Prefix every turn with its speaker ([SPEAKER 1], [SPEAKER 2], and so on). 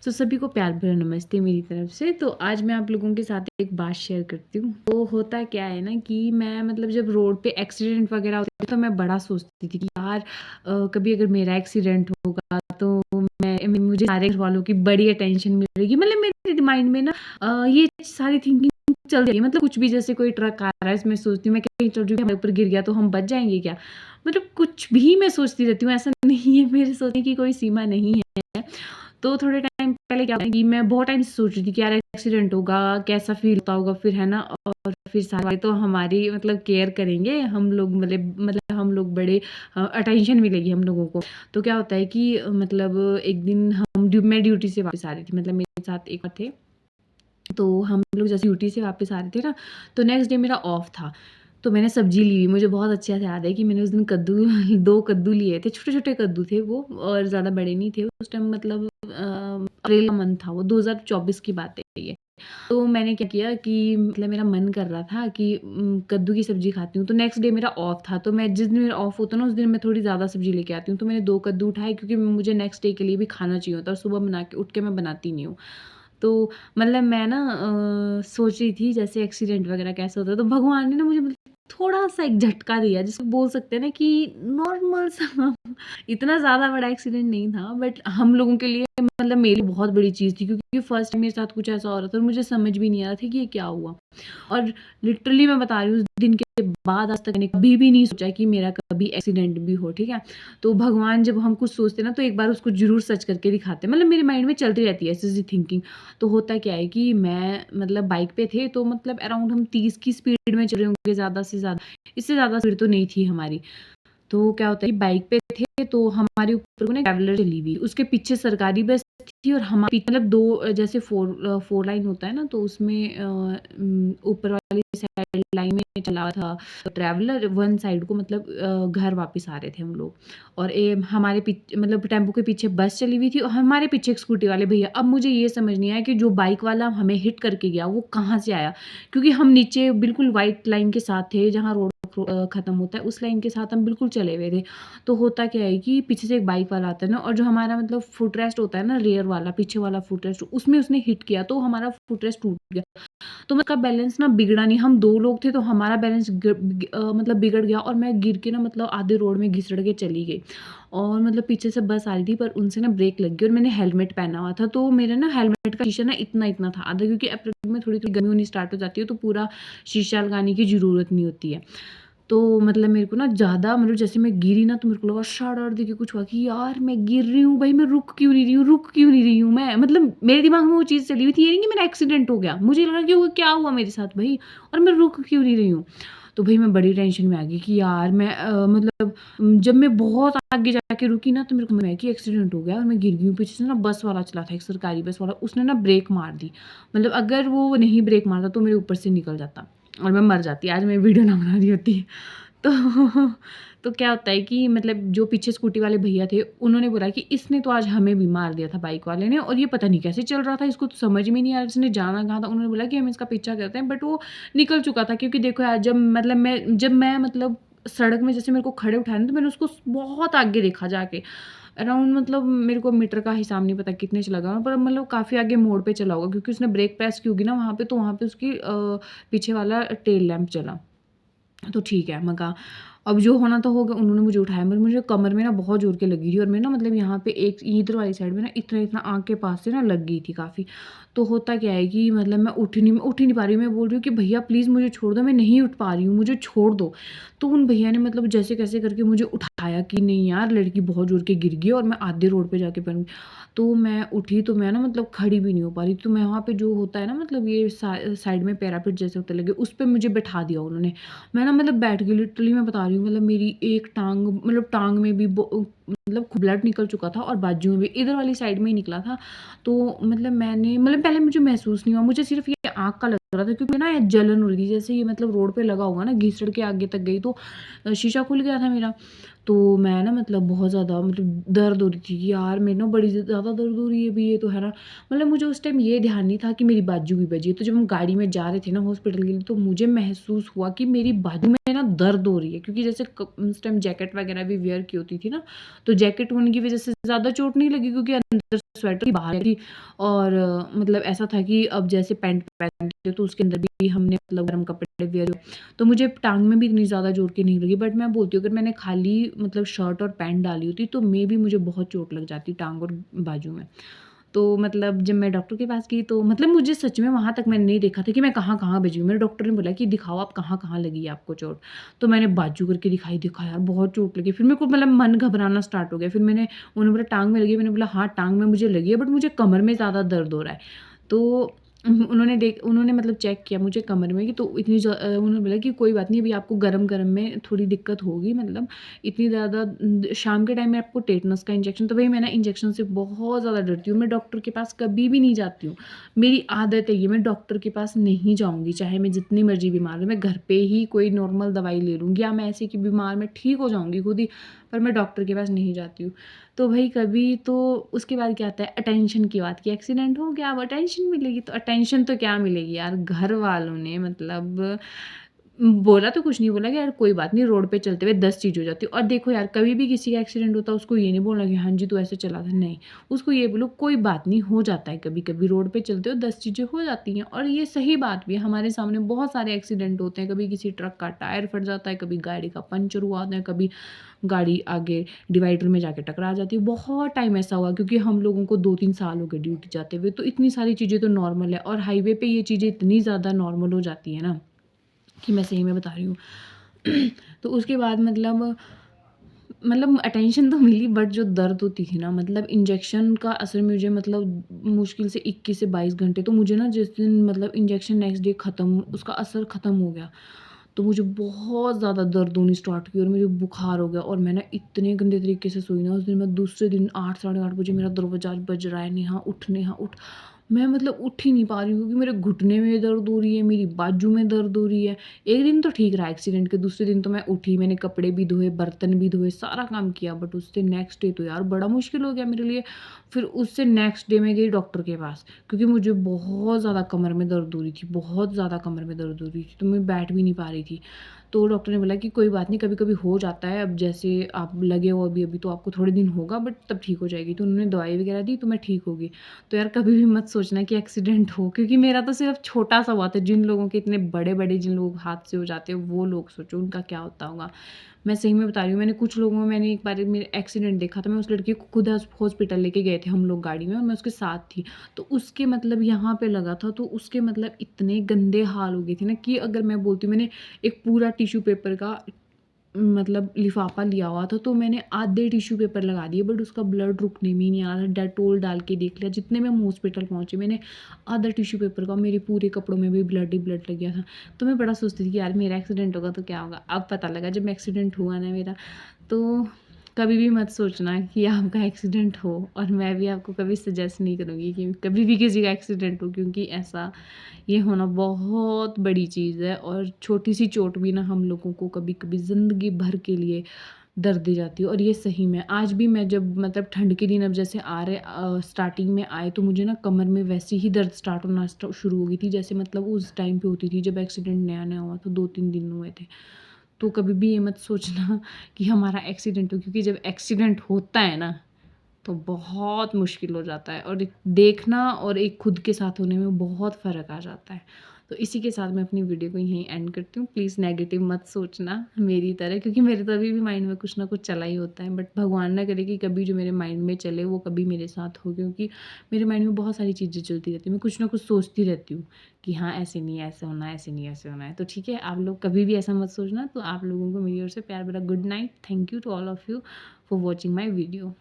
[SPEAKER 1] तो सभी को प्यार भरा नमस्ते मेरी तरफ से। तो आज मैं आप लोगों के साथ एक बात शेयर करती हूँ। तो होता क्या है ना कि मैं मतलब जब रोड पे एक्सीडेंट वगैरह होते थे तो मैं बड़ा सोचती थी कि यार कभी अगर मेरा एक्सीडेंट होगा तो मुझे सारे घर वालों की बड़ी अटेंशन मिलेगी। मतलब मेरे माइंड में ना ये सारी थिंकिंग चल रही है। मतलब कुछ भी, जैसे कोई ट्रक आ रहा है, इसमें सोचती हूँ मैं कहीं चल रही हूँ, हमारे ऊपर गिर गया तो हम बच जाएंगे क्या। मतलब कुछ भी मैं सोचती रहती हूँ, ऐसा नहीं है, मेरे सोचने की कोई सीमा नहीं है। तो थोड़े टाइम पहले क्या हुआ कि मैं बहुत टाइम से सोच रही थी कि यार एक्सीडेंट होगा, कैसा फील होता होगा फिर, है ना। और फिर सारे वाले तो हमारी मतलब केयर करेंगे, हम लोग मतलब हम लोग बड़े अटेंशन मिलेगी हम लोगों को। तो क्या होता है कि मतलब एक दिन मैं ड्यूटी से वापस आ रही थी, मतलब मेरे साथ एक और थे। तो हम लोग जैसे ड्यूटी से वापस आ रहे थे ना, तो नेक्स्ट डे मेरा ऑफ था। तो मैंने सब्जी ली हुई, मुझे बहुत अच्छे से याद है कि मैंने उस दिन कद्दू 2 कद्दू लिए थे, छोटे-छोटे कद्दू थे वो, और ज़्यादा बड़े नहीं थे उस टाइम। मतलब अप्रैल का मंथ था वो, 2024 की बात है ये। तो मैंने क्या किया कि मतलब मेरा मन कर रहा था कि कद्दू की सब्ज़ी खाती हूँ। तो नेक्स्ट डे मेरा ऑफ था, तो मैं जिस दिन मेरा ऑफ होता है ना, उस दिन मैं थोड़ी ज़्यादा सब्ज़ी लेके आती हूँ। तो मैंने 2 कद्दू उठाए, क्योंकि मुझे नेक्स्ट डे के लिए भी खाना चाहिए होता है, और सुबह बना के उठ के मैं बनाती नहीं हूँ। तो मतलब मैं ना सोच रही थी जैसे एक्सीडेंट वगैरह कैसे होता है, तो भगवान ने ना मुझे मतलब थोड़ा-सा एक झटका दिया, जिसको बोल सकते हैं ना कि नॉर्मल सा। इतना ज़्यादा बड़ा एक्सीडेंट नहीं था, बट हम लोगों के लिए, मतलब मेरे लिए बहुत बड़ी चीज़ थी, क्योंकि फर्स्ट टाइम मेरे साथ कुछ ऐसा हो रहा था और मुझे समझ भी नहीं आ रहा था कि ये क्या हुआ। और लिटरली मैं बता रही हूँ, उस दिन के बाद आज तक मैंने कभी भी नहीं सोचा कि मेरा कभी एक्सीडेंट भी हो, ठीक है। तो भगवान जब हम कुछ सोचते हैं ना, तो एक बार उसको ज़रूर सच करके दिखाते हैं। मतलब मेरे माइंड में चलती रहती है ऐसी-ऐसी थिंकिंग। तो होता क्या है कि मैं मतलब बाइक पे थे, तो मतलब अराउंड हम 30 की स्पीड में चल रहे होंगे ज़्यादा से ज़्यादा, इससे ज़्यादा स्पीड तो नहीं थी हमारी। तो क्या होता है कि बाइक पे थे, तो हमारे ऊपर को ना ट्रैवलर चली हुई, उसके पीछे सरकारी बस थी, और हमारे पीछे मतलब 2 जैसे 4 लाइन होता है ना, तो उसमें ऊपर वाली साइड लाइन में चला हुआ था ट्रैवलर, वन साइड को, मतलब घर वापस आ रहे थे हम लोग। और हमारे पीछे मतलब टेम्पो के पीछे बस चली हुई थी, और हमारे पीछे एक स्कूटी वाले भैया। अब मुझे ये समझ नहीं आया कि जो बाइक वाला हमें हिट करके गया वो कहाँ से आया, क्योंकि हम नीचे बिल्कुल व्हाइट लाइन के साथ थे, जहाँ रोड खत्म होता है, उस लाइन के साथ हम बिल्कुल चले हुए थे। तो होता क्या है कि पीछे से एक बाइक वाला आता है ना, और जो हमारा मतलब फुट रेस्ट होता है ना, रेयर वाला, पीछे वाला फुट रेस्ट, उसमें उसने हिट किया, तो हमारा फुट रेस्ट टूट गया। तो उसका बैलेंस ना बिगड़ा नहीं, हम 2 लोग थे, तो हमारा बैलेंस मतलब बिगड़ गया, और मैं गिर के ना मतलब आधे रोड में घिसड़ के चली गई। और मतलब पीछे से बस आ रही थी, पर उनसे ना ब्रेक लग गई, और मैंने हेलमेट पहना हुआ था, तो मेरा ना हेलमेट का शीशा ना इतना-इतना था आधा, क्योंकि अप्रैल में थोड़ी-थोड़ी गर्मी होनी स्टार्ट हो जाती है, तो पूरा शीशा लगाने की ज़रूरत नहीं होती है। तो मतलब मेरे को ना ज़्यादा, मतलब जैसे मैं गिरी ना, तो मेरे को लगा शाड़ देखिए कुछ हुआ कि यार मैं गिर रही हूँ भाई, मैं रुक क्यों नहीं रही हूँ मैं, मतलब मेरे दिमाग में वो चीज़ चली हुई थी, ये नहीं कि मेरा एक्सीडेंट हो गया, मुझे लगा कि वो क्या हुआ मेरे साथ भाई, और मैं रुक क्यों नहीं रही हूँ। तो भाई मैं बड़ी टेंशन में आ गई कि यार मैं मतलब जब मैं बहुत आगे जाके रुकी ना, तो मेरे को मैं कि एक्सीडेंट हो गया और मैं गिर गई हूँ। पीछे से ना बस वाला चला था, एक सरकारी बस वाला, उसने ना ब्रेक मार दी। मतलब अगर वो नहीं ब्रेक मारता तो मेरे ऊपर से निकल जाता और मैं मर जाती, आज मैं वीडियो ना बना रही होती। तो तो क्या होता है कि मतलब जो पीछे स्कूटी वाले भैया थे, उन्होंने बोला कि इसने तो आज हमें भी मार दिया था बाइक वाले ने, और ये पता नहीं कैसे चल रहा था, इसको तो समझ में नहीं आया इसने जाना कहाँ था। उन्होंने बोला कि हम इसका पीछा करते हैं, बट वो निकल चुका था, क्योंकि देखो यार, जब मैं मतलब सड़क में जैसे मेरे को खड़े उठाए ना, तो मैंने उसको बहुत आगे देखा जाके, अराउंड मतलब मेरे को मीटर का हिसाब नहीं पता कितने चला गया, पर मतलब काफ़ी आगे मोड़ पे चला होगा, क्योंकि उसने ब्रेक प्रेस की होगी ना वहाँ पे, तो वहाँ पे उसकी पीछे वाला टेल लैंप जला। तो ठीक है, मैं कहा अब जो होना था हो गया, उन्होंने मुझे उठाया, पर मुझे कमर में ना बहुत ज़ोर के लगी थी, और मैं ना मतलब यहाँ पे एक इधर वाली साइड में ना इतना आँख के पास से ना लग गई थी काफ़ी। तो होता क्या है कि मतलब मैं उठ ही नहीं पा रही हूँ, मैं बोल रही हूँ कि भैया प्लीज़ मुझे छोड़ दो, मैं नहीं उठ पा रही हूँ, मुझे छोड़ दो। तो उन भैया ने मतलब जैसे-कैसे करके मुझे उठाया कि नहीं यार, लड़की बहुत ज़ोर के गिर गई, और मैं आधे रोड पे जाके पड़ गई। तो मैं उठी, तो मैं ना मतलब खड़ी भी नहीं हो पा रही, तो मैं वहाँ पे जो होता है ना, मतलब ये साइड में पैरापेट जैसे होते लगे, उस पे मुझे बैठा दिया उन्होंने। मैं ना मतलब बैठ गई, लिटरली मैं बता रही हूँ, मतलब मेरी एक टाँग, मतलब टाँग में भी मतलब ब्लड निकल चुका था, और बाजू में भी, इधर वाली साइड में ही निकला था। तो मतलब मैंने मतलब पहले मुझे महसूस नहीं हुआ, मुझे सिर्फ़ ये आँख का लग रहा था, क्योंकि ना ये जलन हो रही थी, जैसे ये मतलब रोड पे लगा होगा ना, घिसड़ के आगे तक गई, तो शीशा खुल गया था मेरा। तो मैं ना मतलब बहुत ज़्यादा मतलब दर्द हो रही थी कि यार मेरे ना बड़ी ज़्यादा दर्द हो रही है अभी, ये तो है ना। मतलब मुझे उस टाइम ये ध्यान नहीं था कि मेरी बाजू भी बजी है। तो जब हम गाड़ी में जा रहे थे ना हॉस्पिटल के लिए, तो मुझे महसूस हुआ कि मेरी बाजू में ना दर्द हो रही है, क्योंकि जैसे उस टाइम जैकेट वगैरह भी वेयर की होती थी ना, तो जैकेट होने की वजह से ज़्यादा चोट नहीं लगी, क्योंकि अंदर स्वेटर बाहर थी और मतलब ऐसा था कि अब जैसे पैंट पहनते तो उसके अंदर भी हमने मतलब गर्म कपड़े वेयर तो मुझे टाँग में भी इतनी ज़्यादा जोर की नहीं लगी। बट मैं बोलती हूँ अगर मैंने खाली मतलब शर्ट और पैंट डाली होती तो मेबी मुझे बहुत चोट लग जाती टाँग और बाजू में। तो मतलब जब मैं डॉक्टर के पास गई तो मतलब मुझे सच में वहाँ तक मैंने नहीं देखा था कि मैं कहाँ-कहाँ बजी हूँ। मेरे डॉक्टर ने बोला कि दिखाओ आप कहाँ-कहाँ लगी है आपको चोट। तो मैंने बाजू करके दिखाई, देखा यार बहुत चोट लगी। फिर मेरे को मतलब मन घबराना स्टार्ट हो गया। फिर उन्होंने बोला टाँग में लगी है? मैंने बोला हाँ, टाँग में मुझे लगी है बट मुझे कमर में ज़्यादा दर्द हो रहा है। तो उन्होंने मतलब चेक किया मुझे कमर में कि तो उन्होंने बोला कि कोई बात नहीं अभी आपको गरम-गरम में थोड़ी दिक्कत होगी मतलब इतनी ज़्यादा शाम के टाइम में आपको टेटनस का इंजेक्शन तो भई मैं ना इंजेक्शन से बहुत ज़्यादा डरती हूँ। मैं डॉक्टर के पास कभी भी नहीं जाती हूँ। मेरी आदत है ये मैं डॉक्टर के पास नहीं जाऊँगी, चाहे मैं जितनी मर्ज़ी बीमार हूँ। मैं घर पे ही कोई नॉर्मल दवाई ले लूँगी या मैं ऐसे कि बीमार मैं ठीक हो जाऊँगी खुद ही, पर मैं डॉक्टर के पास नहीं जाती हूँ। तो भई कभी तो उसके बाद क्या आता है अटेंशन की बात कि एक्सीडेंट हो गया अब अटेंशन मिलेगी, तो अटेंशन तो क्या मिलेगी यार घर वालों ने मतलब बोला तो कुछ नहीं बोला कि यार कोई बात नहीं रोड पे चलते हुए 10 चीज़ हो जाती है। और देखो यार कभी भी किसी का एक्सीडेंट होता है उसको ये नहीं बोलना कि हाँ जी तू ऐसे चला था, नहीं। उसको ये बोलो कोई बात नहीं हो जाता है कभी-कभी रोड पे चलते हो 10 चीज़ें हो जाती हैं और ये सही बात भी है। हमारे सामने बहुत सारे एक्सीडेंट होते हैं, कभी किसी ट्रक का टायर फट जाता है, कभी गाड़ी का पंचर हुआ होता है, कभी गाड़ी आगे डिवाइडर में जाके टकरा जाती है। बहुत टाइम ऐसा हुआ क्योंकि हम लोगों को 2-3 साल हो गए ड्यूटी जाते हुए, तो इतनी सारी चीज़ें तो नॉर्मल है और हाईवे पे ये चीज़ें इतनी ज़्यादा नॉर्मल हो जाती है ना कि मैं सही में बता रही हूँ। तो उसके बाद मतलब अटेंशन तो मिली बट जो दर्द होती थी ना मतलब इंजेक्शन का असर मुझे मतलब मुश्किल से 21 से 22 घंटे तो मुझे ना जिस दिन मतलब इंजेक्शन नेक्स्ट डे ख़त्म उसका असर ख़त्म हो गया, तो मुझे बहुत ज़्यादा दर्द होनी स्टार्ट की और मुझे बुखार हो गया और मैं ना इतने गंदे तरीके से सोई ना उस दिन। मैं दूसरे दिन 8 साढ़े 8 बजे मेरा दरवाज़ा बज रहा है, नेहा उठ, नेहा उठ। मैं मतलब उठ ही नहीं पा रही हूँ क्योंकि मेरे घुटने में दर्द हो रही है, मेरी बाजू में दर्द हो रही है। एक दिन तो ठीक रहा एक्सीडेंट के, दूसरे दिन तो मैं उठी, मैंने कपड़े भी धोए, बर्तन भी धोए, सारा काम किया बट उससे नेक्स्ट डे तो यार बड़ा मुश्किल हो गया मेरे लिए। फिर उससे नेक्स्ट डे मैं गई डॉक्टर के पास क्योंकि मुझे बहुत ज़्यादा कमर में दर्द हो रही थी, बहुत ज़्यादा कमर में दर्द हो रही थी, तो मैं बैठ भी नहीं पा रही थी। तो डॉक्टर ने बोला कि कोई बात नहीं कभी-कभी हो जाता है, अब जैसे आप लगे हो अभी-अभी तो आपको थोड़े दिन होगा बट तब ठीक हो जाएगी। तो उन्होंने दवाई वगैरह दी तो मैं ठीक हो गई। तो यार कभी भी मत सोचना कि एक्सीडेंट हो क्योंकि मेरा तो सिर्फ छोटा-सा हुआ था, जिन लोगों के इतने बड़े-बड़े जिन लोग हादसे हो जाते हैं वो लोग सोचो उनका क्या होता होगा। मैं सही में बता रही हूँ मैंने एक बार मेरे एक्सीडेंट देखा था, मैं उस लड़की को खुद हॉस्पिटल लेके गए थे हम लोग गाड़ी में और मैं उसके साथ थी। तो उसके मतलब यहाँ पे लगा था तो उसके मतलब इतने गंदे हाल हो गए थे ना कि अगर मैं बोलती हूँ मैंने एक पूरा टिश्यू पेपर का मतलब लिफ़ाफ़ा लिया हुआ था, तो मैंने आधे टिश्यू पेपर लगा दिए बट उसका ब्लड रुकने में ही नहीं आ रहा। डेटॉल डाल के देख लिया, जितने में हम हॉस्पिटल पहुँचे मैंने आधा टिश्यू पेपर का मेरे पूरे कपड़ों में भी ब्लड ही ब्लड लग गया था। तो मैं बड़ा सोचती थी कि यार मेरा एक्सीडेंट होगा तो क्या होगा? अब पता लगा जब एक्सीडेंट हुआ ना मेरा, तो कभी भी मत सोचना कि आपका एक्सीडेंट हो और मैं भी आपको कभी सजेस्ट नहीं करूँगी कि कभी भी किसी का एक्सीडेंट हो क्योंकि ऐसा ये होना बहुत बड़ी चीज़ है और छोटी-सी चोट भी ना हम लोगों को कभी-कभी ज़िंदगी भर के लिए दर्द दे जाती है और ये सही में आज भी मैं जब मतलब ठंड के दिन अब जैसे आ रहे स्टार्टिंग में आए तो मुझे ना कमर में वैसे ही दर्द स्टार्ट होना शुरू हो गई थी जैसे मतलब उस टाइम पे होती थी जब एक्सीडेंट नया-नया हुआ तो 2-3 दिन हुए थे। तो कभी भी ये मत सोचना कि हमारा एक्सीडेंट हो क्योंकि जब एक्सीडेंट होता है ना तो बहुत मुश्किल हो जाता है और एक देखना और एक खुद के साथ होने में बहुत फ़र्क आ जाता है। तो इसी के साथ मैं अपनी वीडियो को यहीं एंड करती हूँ। प्लीज़ नेगेटिव मत सोचना मेरी तरह क्योंकि मेरे तो अभी भी माइंड में कुछ ना कुछ चला ही होता है। बट भगवान ना करे कि कभी जो मेरे माइंड में चले वो कभी मेरे साथ हो क्योंकि मेरे माइंड में बहुत सारी चीज़ें चलती रहती हैं। मैं कुछ ना कुछ सोचती रहती हूँ कि हाँ, ऐसे नहीं ऐसे होना है, ऐसे नहीं ऐसे होना है। तो ठीक है, आप लोग कभी भी ऐसा मत सोचना। तो आप लोगों को मेरी ओर से प्यार भरा good night. Thank you to all of you for watching my video.